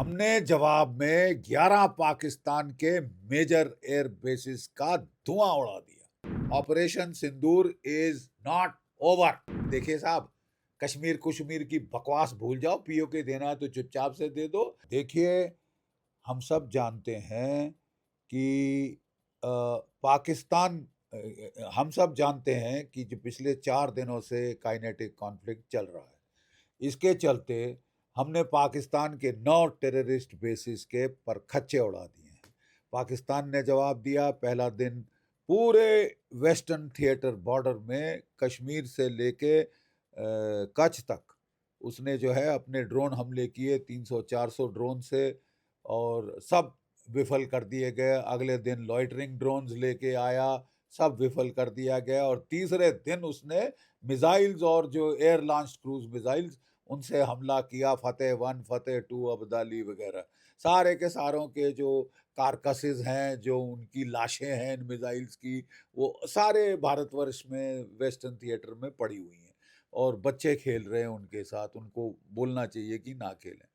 हमने जवाब में 11 पाकिस्तान के मेजर एयर बेसिस का धुआं उड़ा दिया। Operation Sindoor is not over. देखिए साहब, कश्मीर कुश्मीर की बकवास भूल जाओ। पीओके देना है तो चुपचाप से दे दो। देखिए, हम सब जानते हैं कि पाकिस्तान हम सब जानते हैं कि जो पिछले 4 दिनों से काइनेटिक कॉन्फ्लिक्ट चल रहा है, इसके चलते हमने पाकिस्तान के 9 टेररिस्ट बेसिस के परखच्चे उड़ा दिए हैं। पाकिस्तान ने जवाब दिया। पहला दिन पूरे वेस्टर्न थिएटर बॉर्डर में कश्मीर से लेके कच्छ तक उसने जो है अपने ड्रोन हमले किए 300-400 ड्रोन से, और सब विफल कर दिए गए। अगले दिन लॉइटरिंग ड्रोन्स लेके आया, सब विफल कर दिया गया। और तीसरे दिन उसने मिसाइल्स और जो एयर लॉन्च क्रूज मिसाइल्स, उनसे हमला किया। फतेह 1, फतेह 2, अब्दाली वगैरह सारे के सारों के जो कारकसेस हैं, जो उनकी लाशें हैं इन मिसाइल्स की, वो सारे भारतवर्ष में वेस्टर्न थिएटर में पड़ी हुई हैं और बच्चे खेल रहे हैं उनके साथ। उनको बोलना चाहिए कि ना खेलें।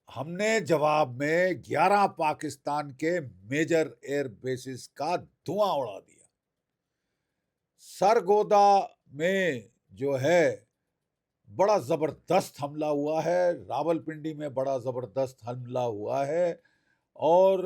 हमने जवाब में 11 पाकिस्तान के मेजर एयर बेसिस का धुआं उड़ा दिया। सरगोदा में जो है बड़ा जबरदस्त हमला हुआ है, रावलपिंडी में बड़ा जबरदस्त हमला हुआ है, और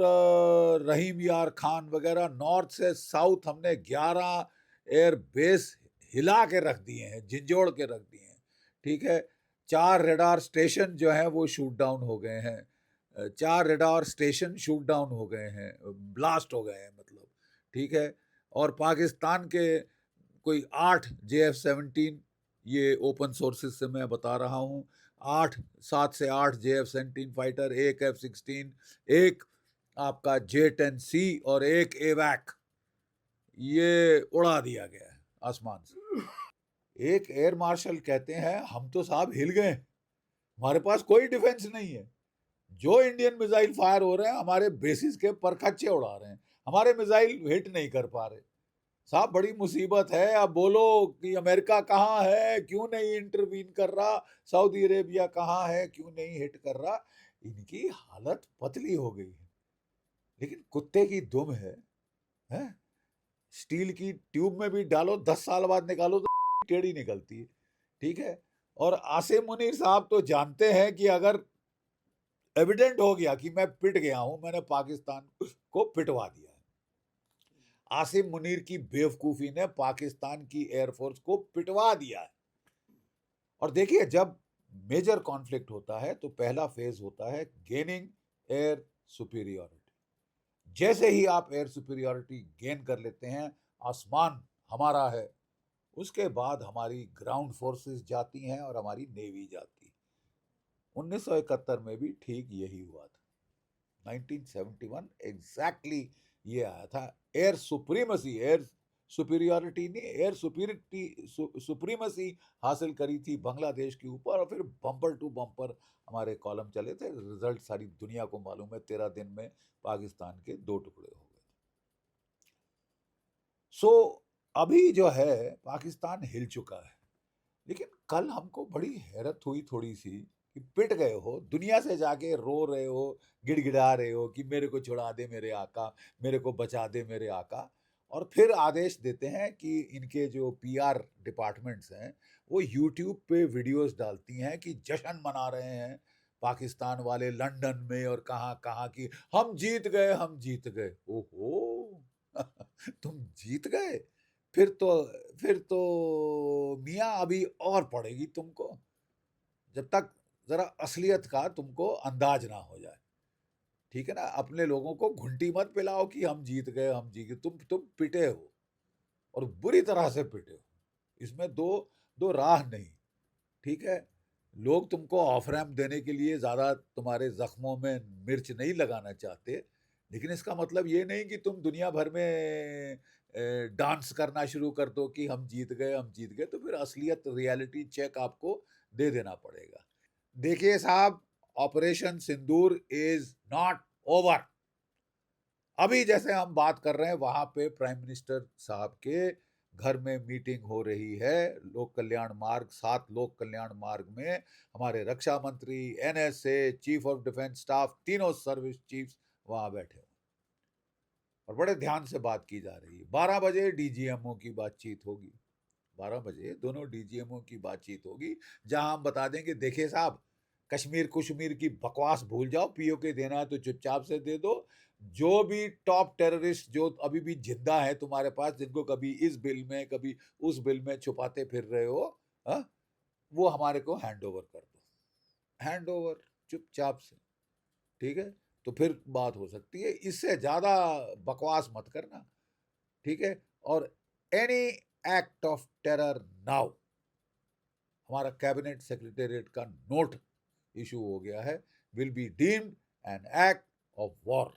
रहीम यार खान वगैरह नॉर्थ से साउथ हमने 11 एयर बेस हिला के रख दिए हैं, झिंझोड़ के रख दिए हैं। ठीक है, 4 रेडार स्टेशन जो हैं वो शूट डाउन हो गए हैं। 4 रेडार स्टेशन शूट डाउन हो गए हैं, ब्लास्ट हो गए हैं मतलब। ठीक है, और पाकिस्तान के कोई 8 JF-17, ये ओपन सोर्सेज से मैं बता रहा हूँ, 7 से 8 JF-17 फाइटर, एक F-16, एक आपका J-10C और एक एवैक, ये उड़ा दिया गया है आसमान से। एक एयर मार्शल कहते हैं हम तो साहब हिल गए, हमारे पास कोई डिफेंस नहीं है। जो इंडियन मिसाइल फायर हो रहे हैं हमारे बेसिस के परखच्चे उड़ा रहे हैं, हमारे मिसाइल हिट नहीं कर पा रहे। साहब बड़ी मुसीबत है। अब बोलो कि अमेरिका कहाँ है, क्यों नहीं इंटरवीन कर रहा, सऊदी अरेबिया कहाँ है, क्यों नहीं हिट कर रहा। इनकी हालत पतली हो गई है। लेकिन कुत्ते की दुम है? स्टील की ट्यूब में भी डालो, 10 साल बाद निकालो तो टेढ़ी निकलती है। ठीक है, और आसिम मुनीर साहब तो जानते हैं कि अगर एविडेंट हो गया कि मैं पिट गया हूं, मैंने पाकिस्तान को पिटवा दिया है। आसिम मुनीर की बेवकूफी ने पाकिस्तान की एयरफोर्स को पिटवा दिया है। और देखिए, जब मेजर कॉन्फ्लिक्ट होता है तो पहला फेज होता है गेनिंग एयर सुपीरियोरिटी। जैसे ही आप एयर सुपीरियोरिटी गेन कर लेते हैं, आसमान हमारा है, उसके बाद हमारी ग्राउंड फोर्सेस जाती हैं और हमारी नेवी जाती है। 1971 में भी ठीक यही हुआ था। 1971 एग्जैक्टली ये आया था। एयर सुप्रीमसी, एयर सुपीरियोरिटी नहीं, एयर सुप्रीमसी हासिल करी थी बांग्लादेश के ऊपर, और फिर बम्पर टू बम्पर हमारे कॉलम चले थे। रिजल्ट सारी दुनिया को मालूम है, 13 दिन में पाकिस्तान के 2 टुकड़े हो गए। सो अभी जो है पाकिस्तान हिल चुका है। लेकिन कल हमको बड़ी हैरत हुई थोड़ी सी कि पिट गए हो, दुनिया से जाके रो रहे हो, गिड़गिड़ा रहे हो कि मेरे को छुड़ा दे मेरे आका, मेरे को बचा दे मेरे आका। और फिर आदेश देते हैं कि इनके जो पीआर डिपार्टमेंट्स हैं वो यूट्यूब पे वीडियोस डालती हैं कि जश्न मना रहे हैं पाकिस्तान वाले लंदन में और कहाँ कहाँ की, हम जीत गए, हम जीत गए। ओहो तुम जीत गए? फिर तो फिर तो मियाँ अभी और पड़ेगी तुमको, जब तक जरा असलियत का तुमको अंदाज ना हो जाए। ठीक है ना, अपने लोगों को घुंटी मत पिलाओ कि हम जीत गए, हम जीत गए। तुम पिटे हो, और बुरी तरह से पिटे हो। इसमें दो दो राह नहीं। ठीक है, लोग तुमको ऑफ रैम्प देने के लिए ज्यादा तुम्हारे जख्मों में मिर्च नहीं लगाना चाहते, लेकिन इसका मतलब ये नहीं कि तुम दुनिया भर में डांस करना शुरू कर दो कि हम जीत गए, हम जीत गए। तो फिर असलियत, रियलिटी चेक आपको दे देना पड़ेगा। देखिए साहब, operation Sindoor is not over. अभी जैसे हम बात कर रहे हैं वहां पे प्राइम मिनिस्टर साहब के घर में मीटिंग हो रही है, लोक कल्याण मार्ग 7 लोक कल्याण मार्ग में हमारे रक्षा मंत्री, NSA, chief of defence staff, तीनों सर्विस चीफ्स वहां बैठे हुए और बड़े ध्यान से बात की जा रही है। 12 बजे डीजीएमओ की बातचीत होगी, 12 बजे दोनों डीजीएमओ की बातचीत होगी, जहां हम बता देंगे देखिए साहब, कश्मीर कुश्मीर की बकवास भूल जाओ, पीओके देना है तो चुपचाप से दे दो। जो भी टॉप टेररिस्ट जो अभी भी जिंदा है तुम्हारे पास, जिनको कभी इस बिल में कभी उस बिल में छुपाते फिर रहे हो, हा? वो हमारे को हैंड ओवर कर दो, हैंड ओवर चुपचाप से, ठीक है? तो फिर बात हो सकती है, इससे ज्यादा बकवास मत करना, ठीक है? और any act of terror now, हमारा कैबिनेट सेक्रेटेरिएट का नोट इशू हो गया है, will be deemed an act of war.